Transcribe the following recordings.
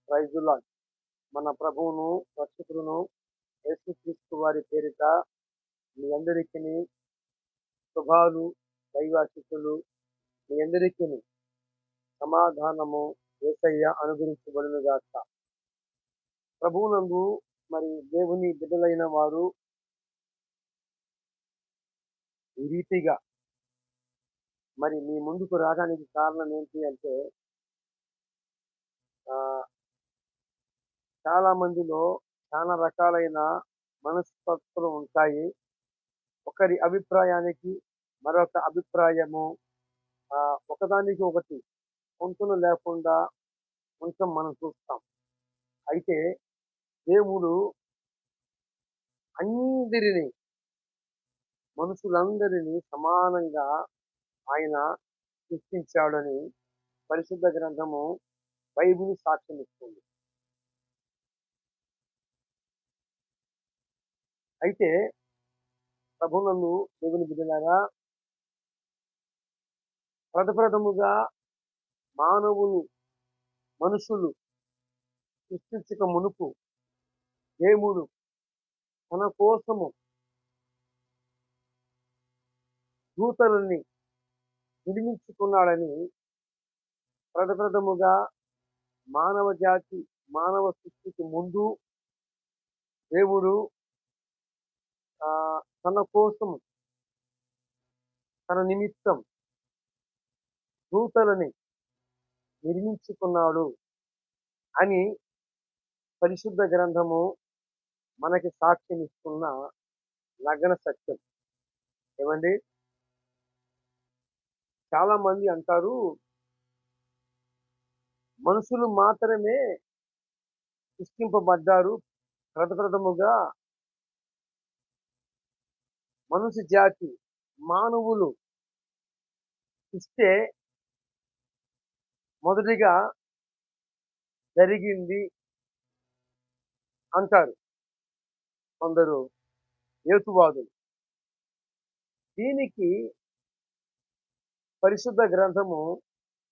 Praise the lord. మన ప్రభువును రక్షకుడును యేసుక్రీస్తు వారి పేరిట మీ అందరికీ శుభాలు, దైవాశీస్సులు మీ అందరికీ సమాధానము యేసయ్య అనుగ్రహించబడును గాక. ప్రభువునందు మరి దేవుని బిడ్డలైన వారు ఈ రీతిగా మరి మీ ముందుకు రావడానికి కారణం ఏంటి అంటే ఆ, చాలా మందిలో చాలా రకాలైన మనస్తత్వాలు ఉంటాయి. ఒకరి అభిప్రాయానికి మరొక అభిప్రాయము ఆ, ఒకదానికి ఒకటి పొంతన లేకుండా కొంచెం మనం చూస్తాం. అయితే దేవుడు అందరినీ మనుషులందరినీ సమానంగా ఆయన సృష్టించాడని పరిశుద్ధ గ్రంథము బైబిల్ సాక్ష్యం ఇస్తుంది. అయితే ప్రభునందు దేవుని బిడ్డలారా, ప్రథముగా మానవులు మనుషులు సృష్టించక మునుపు దేవుడు తన కోసము దూతలని నిర్మించుకున్నాడని ప్రథముగా మానవ జాతి మానవ సృష్టికి ముందు దేవుడు ఆ, తన కోసం తన నిమిత్తం దూతలని నిర్మించుకున్నాడు అని పరిశుద్ధ గ్రంథము మనకి సాక్ష్యం ఇస్తున్న నగ్న సత్యం. ఏమండి, చాలా మంది అంటారు మనుషులు మాత్రమే సృష్టింపబడ్డారు, ప్రథముగా మనుష్య జాతి మానవులు ఇస్తే మొదటిగా జరిగింది అంటారు కొందరు యేసువాదులు. దీనికి పరిశుద్ధ గ్రంథము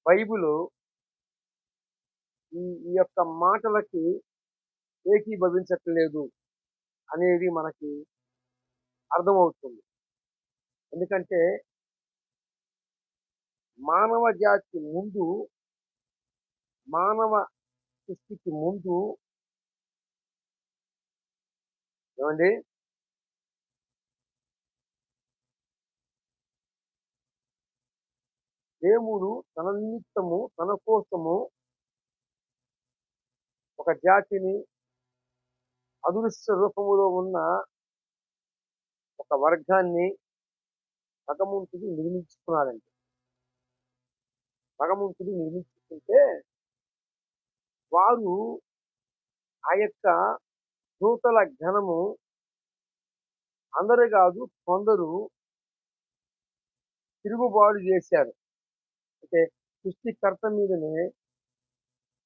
బైబిలు ఈ యొక్క మాటలకి ఏకీభవించట్లేదు అనేది మనకి అర్థమవుతుంది. ఎందుకంటే మానవ జాతి ముందు, మానవ సృష్టికి ముందు ఏమండి దేవుడు తన నిమిత్తము తన కోసము ఒక జాతిని అదృశ్య రూపములో ఉన్న ఒక వర్గాన్ని భగవంతుడు నిర్మించుకున్నాడండి. భగవంతుడు నిర్మించుకుంటే వారు ఆ యొక్క దూతల ఘనము అందరు కాదు కొందరు తిరుగుబాటు చేశారు. అంటే సృష్టికర్త మీదనే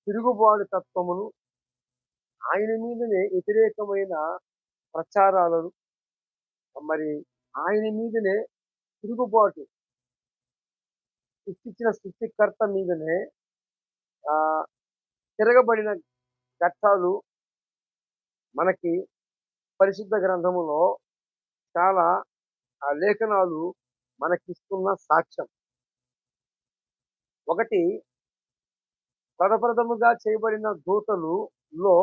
తిరుగుబాటు తత్వమును, ఆయన మీదనే వ్యతిరేకమైన ప్రచారాలను, మరి ఆయన మీదనే తిరుగుబాటు, సృష్టించిన సృష్టికర్త మీదనే ఆ తిరగబడిన ఘట్టాలు మనకి పరిశుద్ధ గ్రంథములో చాలా లేఖనాలు మనకిస్తున్న సాక్ష్యం. ఒకటి, ప్రథముగా చేయబడిన దూతలులో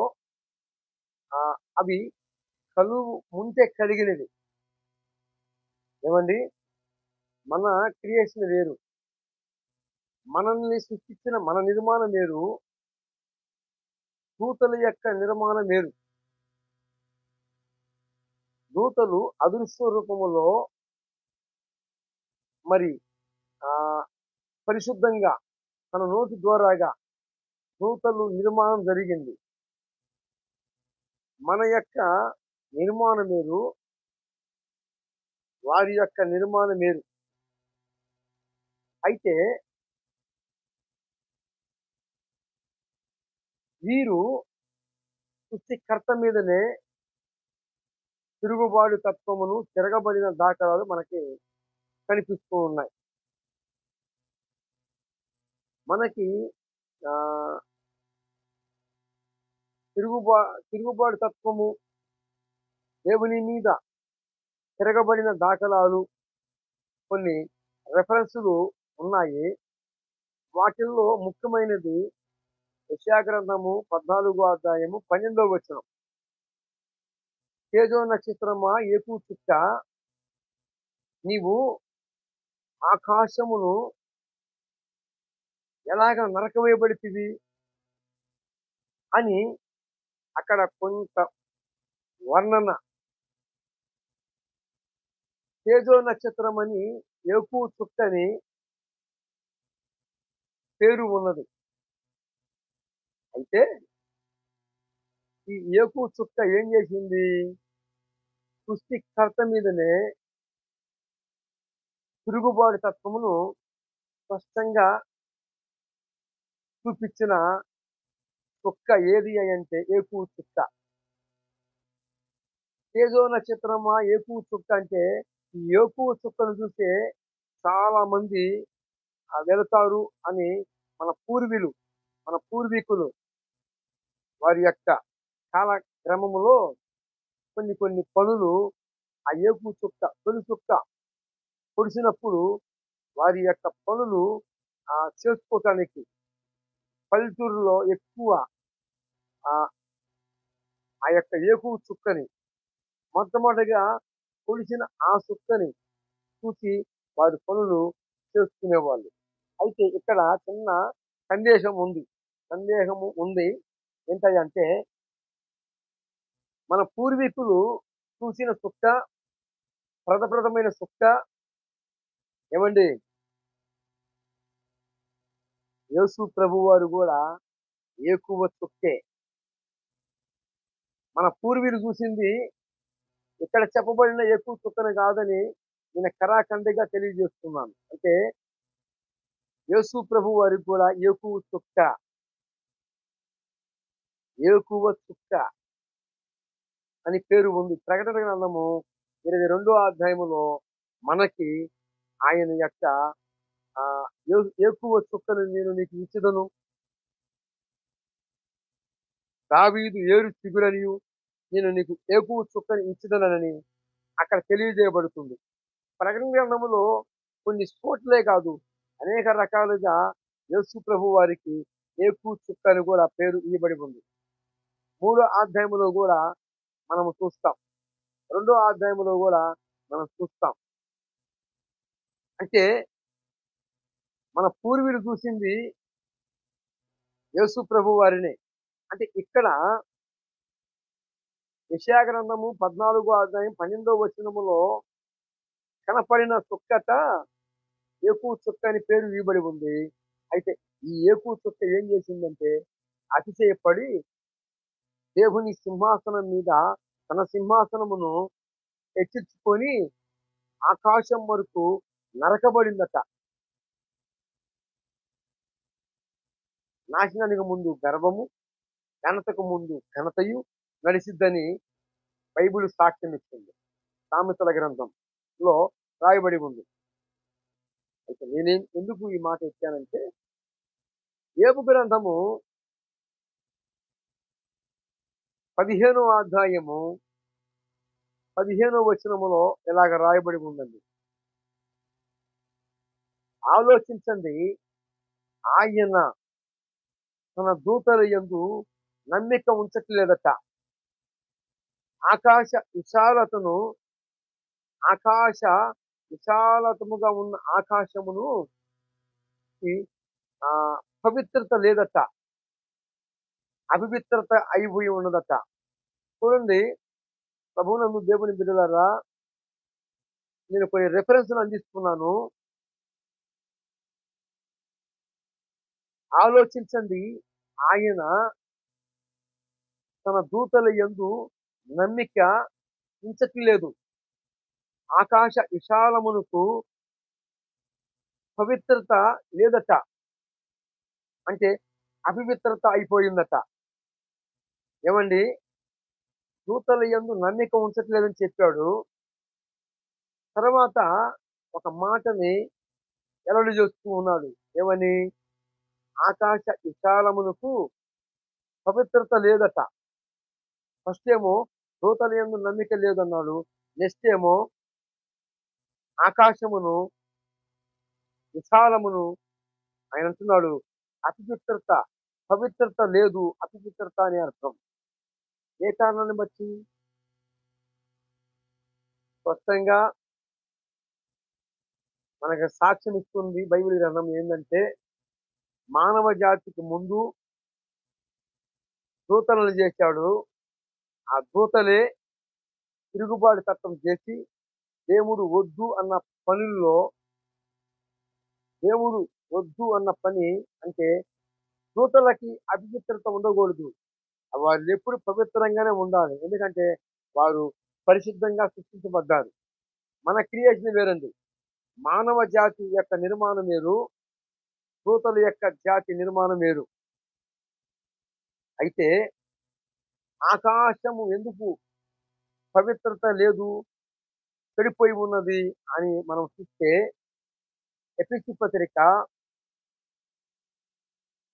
అవి కలువు ముందే కలిగినవి. ఏమండి, మన క్రియేషన్ వేరు, మనల్ని సృష్టించిన మన నిర్మాణం వేరు, దూతల యొక్క నిర్మాణం వేరు. దూతలు అదృశ్య రూపములో మరి ఆ పరిశుద్ధంగా తన నోటి ద్వారాగా దూతలు నిర్మాణం జరిగింది. మన యొక్క నిర్మాణం వేరు, వారి యొక్క నిర్మాణం వేరు. అయితే వీరు సృష్టికర్త మీదనే తిరుగుబాటు తత్వమును తిరగబడిన దాఖలాలు మనకి కనిపిస్తూ ఉన్నాయి. మనకి తిరుగుబా తిరుగుబాటు తత్వము, దేవుని మీద తిరగబడిన దాఖలాలు కొన్ని రెఫరెన్సులు ఉన్నాయి. వాటిల్లో ముఖ్యమైనది యెషయా గ్రంథము 14 అధ్యాయము 12వ వచనం. తేజో నక్షత్రమా ఏకు చుక్క, నీవు ఆకాశమును ఎలాగ నరకవేయబడితివి అని అక్కడ కొంత వర్ణన. తేజో నక్షత్రం అని ఏకు చుక్కని పేరు ఉన్నది. అయితే ఈ ఏకు చుక్క ఏం చేసింది? సృష్టికర్త మీదనే తిరుగుబాటు తత్వమును స్పష్టంగా చూపించిన చుక్క ఏది అంటే ఏకు చుక్క. తేజో నక్షత్రమా ఏకు చుక్క అంటే ఈ ఏకు చుక్కను చూసే చాలా మంది వెళతారు అని మన పూర్వీకులు వారి యొక్క కాలక్రమములో కొన్ని కొన్ని పనులు ఆ ఏకు చుక్క తొలి చుక్క పొడిచినప్పుడు వారి యొక్క పనులు చేసుకోవటానికి పల్లెటూరులో ఎక్కువ ఆ యొక్క ఏకు చుక్కని మొట్టమొదటిగా పొడిచిన ఆ చుక్కని చూసి వారి పనులు చేసుకునేవాళ్ళు. అయితే ఇక్కడ చిన్న సందేహము ఉంది. ఏంటంటే మన పూర్వీకులు చూసిన చుక్క, ప్రథమైన చుక్క ఏమండి, యేసు ప్రభు వారు కూడా ఏకువ చుక్కే. మన పూర్వీకులు చూసింది ఇక్కడ చెప్పబడిన ఏకువ చుక్కను కాదని నేను కరాఖండిగా తెలియజేస్తున్నాను. అంటే యేసు ప్రభు వారికి కూడా ఏకువ చుక్క అని పేరు ఉంది. ప్రకటన గ్రంథము 22వ అధ్యాయములో మనకి ఆయన యొక్క ఏకువ చుక్కను నేను నీకు ఇచ్చుదను, దావీదు ఏరు చిగురనియు నేను నీకు ఏకువ చుక్కని ఇచ్చుదనని అక్కడ తెలియజేయబడుతుంది. ప్రకటన గ్రంథములో కొన్ని చోట్లే కాదు, అనేక రకాలుగా యేసు ప్రభు వారికి ఏకువ చుక్క అని కూడా పేరు ఇవ్వబడి ఉంది. 3వ అధ్యాయములో కూడా మనము చూస్తాం, 2వ అధ్యాయములో కూడా మనం చూస్తాం. అంటే మన పూర్వీకులు చూసింది యేసు ప్రభు వారిని. అంటే ఇక్కడ యెషయా గ్రంథము 14వ అధ్యాయం 12వ వచనములో కనపడిన చుక్కట ఏకువ చుక్క అని పేరు ఇవ్వబడి ఉంది. అయితే ఈ ఏకువ చుక్క ఏం చేసిందంటే అతిశయపడి దేవుని సింహాసనం మీద తన సింహాసనమును హెచ్చించుకొని ఆకాశం వరకు నరకబడిందట. నాశనానికి ముందు గర్వము, ఘనతకు ముందు ఘనతయు నడిసిద్దని బైబిల్ సాక్ష్యం ఇస్తుంది. సామెతల గ్రంథంలో రాయబడి ఉంది. అయితే నేనేం ఎందుకు ఈ మాట ఇచ్చానంటే, యోబు గ్రంథము 15వ అధ్యాయము 15వ వచనములో ఇలాగ రాయబడి ఉందండి. ఆలోచించండి, ఆయన తన దూతల యందు నమ్మిక ఉంచట్లేదట. ఆకాశ విశాలతముగా ఉన్న ఆకాశమును పవిత్రత లేదట, అపవిత్రత అయిపోయి ఉన్నదట. చూడండి, ప్రభువునందు దేవుని బిడ్డలారా, నేను కొన్ని రెఫరెన్స్లు అందిస్తున్నాను. ఆలోచించండి, ఆయన తన దూతల యందు నమ్మిక ఉంచట్లేదు. ఆకాశ విశాలమునకు పవిత్రత లేదట, అంటే అపవిత్రత అయిపోయిందట. ఏమండి, దూతల యందు నమ్మిక ఉంచట్లేదని చెప్పాడు. తర్వాత ఒక మాటని వెల్లడి చేస్తూ ఉన్నాడు. ఏమని? ఆకాశ విశాలమునకు పవిత్రత లేదట. ఫస్ట్ ఏమో దూతల యందు నమ్మిక లేదన్నాడు. నెక్స్ట్ ఏమో ఆకాశమును విశాలమును ఆయన అంటున్నాడు అపవిత్రత, పవిత్రత లేదు, అపవిత్రత అని అర్థం. ఏ కారణాన్ని బట్టి? స్పష్టంగా మనకు సాక్ష్యం ఇస్తుంది బైబిల్ గ్రంథం ఏంటంటే, మానవ జాతికి ముందు దూతలను చేశాడు. ఆ దూతలే తిరుగుబాటు తత్వం చేసి దేవుడు వద్దు అన్న పనుల్లో, దేవుడు వద్దు అన్న పని అంటే దూతలకి అపవిత్రత ఉండకూడదు. వాళ్ళు ఎప్పుడు పవిత్రంగానే ఉండాలి. ఎందుకంటే వారు పరిశుద్ధంగా సృష్టించబడ్డారు. మన క్రియేషన్ వేరండి. మానవ జాతి యొక్క నిర్మాణం వేరు, దూతల యొక్క జాతి నిర్మాణం వేరు. అయితే ఆకాశము ఎందుకు పవిత్రత లేదు, చెడిపోయి ఉన్నది అని మనం చూస్తే, ఎఫెసీ పత్రిక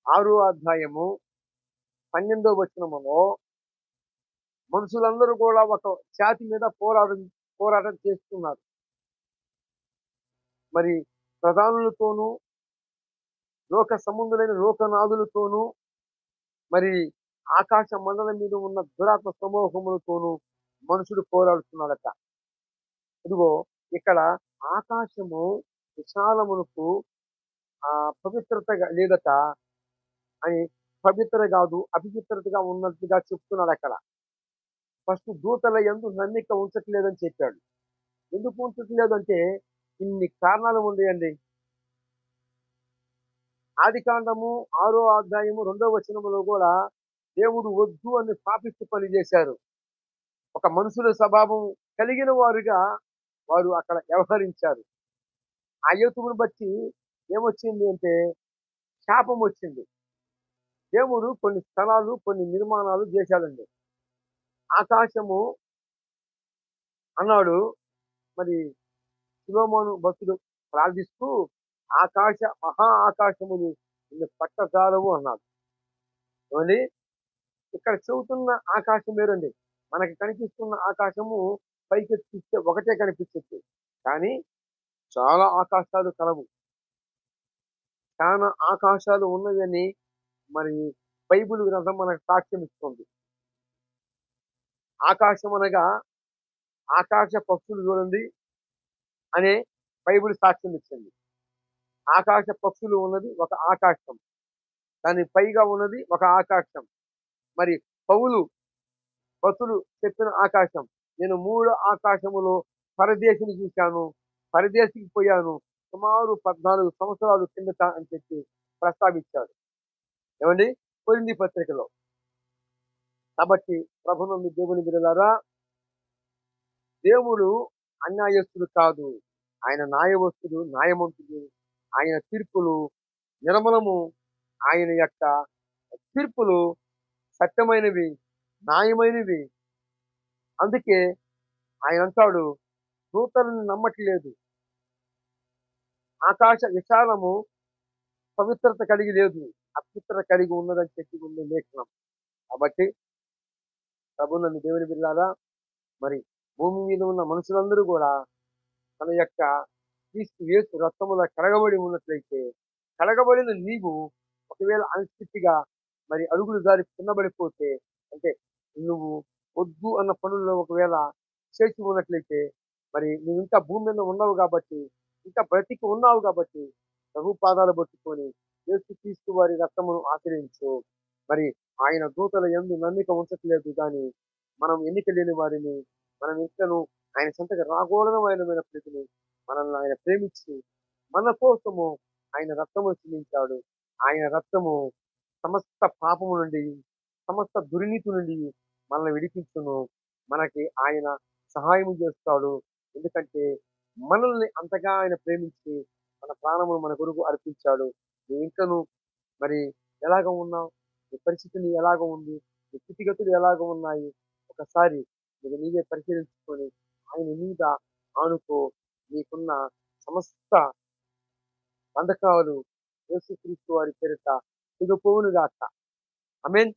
6వ అధ్యాయము 12వ వచనములో మనుషులందరూ కూడా ఒక జాతి మీద పోరాటం చేస్తున్నారు. మరి ప్రధానులతోనూ, లోక సంబంధులైన లోకనాథులతోనూ, మరి ఆకాశ మండలం మీద ఉన్న దురాత్మ సమూహములతోనూ మనుషుడు పోరాడుతున్నాడట. ఇదిగో ఇక్కడ ఆకాశము విశాలమునకు పవిత్రత లేదట అని, పవిత్ర కాదు అపవిత్రతగా ఉన్నట్టుగా చెప్తున్నాడు అక్కడ. ఫస్ట్ దూతల యందు నమ్మిక ఉంచట్లేదని చెప్పాడు. ఎందుకు ఉంచట్లేదు అంటే ఇన్ని కారణాలు ఉన్నాయండి. ఆది కాండము 6వ అధ్యాయము 2వ వచనములో కూడా దేవుడు వద్దు అని పాపిష్టి పని చేశారు. ఒక మనుషుల స్వభావం కలిగిన వారుగా వారు అక్కడ వ్యవహరించారు. ఆ యోతువును బట్టి ఏమొచ్చింది అంటే శాపం వచ్చింది. దేవుడు కొన్ని స్థలాలు, కొన్ని నిర్మాణాలు చేశాడండి. ఆకాశము అన్నాడు, మరి సొలొమోను భక్తుడు ప్రార్థిస్తూ ఆకాశ మహా ఆకాశములు నిన్ను పట్టజాలవు అన్నాడు. ఏమండి? ఇక్కడ చెబుతున్న ఆకాశం వేరండి. మనకి కనిపిస్తున్న ఆకాశము పైకి చూస్తే ఒకటే కనిపించచ్చు, కానీ చాలా ఆకాశాలు కలవు. చాలా ఆకాశాలు ఉన్నదని మరి బైబిల్ గ్రంథం మనకు సాక్ష్యం ఇస్తుంది. ఆకాశం అనగా ఆకాశ పక్షులు చూడండి అనే బైబిల్ సాక్ష్యం ఇచ్చింది. ఆకాశ పక్షులు ఉన్నది ఒక ఆకాశం, దాని పైగా ఉన్నది ఒక ఆకాశం. మరి పౌలు భక్తులు చెప్పిన ఆకాశం, నేను 3 ఆకాశములో పరదేశిని చూశాను, పరదేశికి పోయాను సుమారు 14 సంవత్సరాలు కిందట అని చెప్పి ప్రస్తావించాడు. ఏమండి? కొరింథీ పత్రికలో. కాబట్టి ప్రభునందు దేవుని బిడ్డలారా, దేవుడు అన్యాయస్తుడు కాదు, ఆయన న్యాయవస్తుడు, న్యాయమంతుడు. ఆయన తీర్పులు నిర్మలము, ఆయన యొక్క తీర్పులు సత్యమైనవి, న్యాయమైనవి. అందుకే ఆయన అంటాడు దూతలను నమ్మట్లేదు. ఆకాశ విశాలము పవిత్రత కలిగి లేదు, అపవిత్రత కలిగి ఉన్నదని చెప్పి ఉంది లేఖనం. కాబట్టి ప్రభునందు దేవుని బిడ్డలారా, మరి భూమి మీద ఉన్న మనుషులందరూ కూడా తన యొక్క క్రీస్తు యేసు రక్తములో కడగబడి ఉన్నట్లయితే, కడగబడిన నీవు ఒకవేళ అనిస్థితిగా మరి అడుగులు జారి కిందబడిపోతే, అంటే నువ్వు వద్దు అన్న పనుల్లో ఒకవేళ చేసి ఉన్నట్లయితే, మరి నువ్వు ఇంకా భూమి మీద ఉన్నావు కాబట్టి, ఇంకా బ్రతికి ఉన్నావు కాబట్టి ప్రభు పాదాలు పట్టుకొని యేసుక్రీస్తు వారి రక్తమును ఆశ్రయించు. మరి ఆయన దూతల యందు నమ్మిక ఉంచట్లేదు కానీ మనం ఎన్నిక లేని వారిని, మనం ఇంకను ఆయన చెంతకు రాకూడదమైనప్పటికీ మనల్ని ఆయన ప్రేమించి మన కోసము ఆయన రక్తము చెల్లించాడు. ఆయన రక్తము సమస్త పాపము నుండి, సమస్త దుర్నీతి నుండి మనల్ని విడిపించును. మనకి ఆయన సహాయం చేస్తాడు. ఎందుకంటే మనల్ని అంతగా ఆయన ప్రేమించి మన ప్రాణమును మన కొరకు అర్పించాడు. నువ్వు ఇంకను మరి ఎలాగ ఉన్నావు? నీ పరిస్థితి ఎలాగ ఉంది? నీ స్థితిగతులు ఎలాగ ఉన్నాయి? ఒకసారి నీకు నీవే పరిశీలించుకొని ఆయన మీద ఆనుకో. నీకున్న సమస్త బంధకాలు యేసుక్రీస్తు వారి పేరిట తెగిపోవును గాక. ఆమేన్.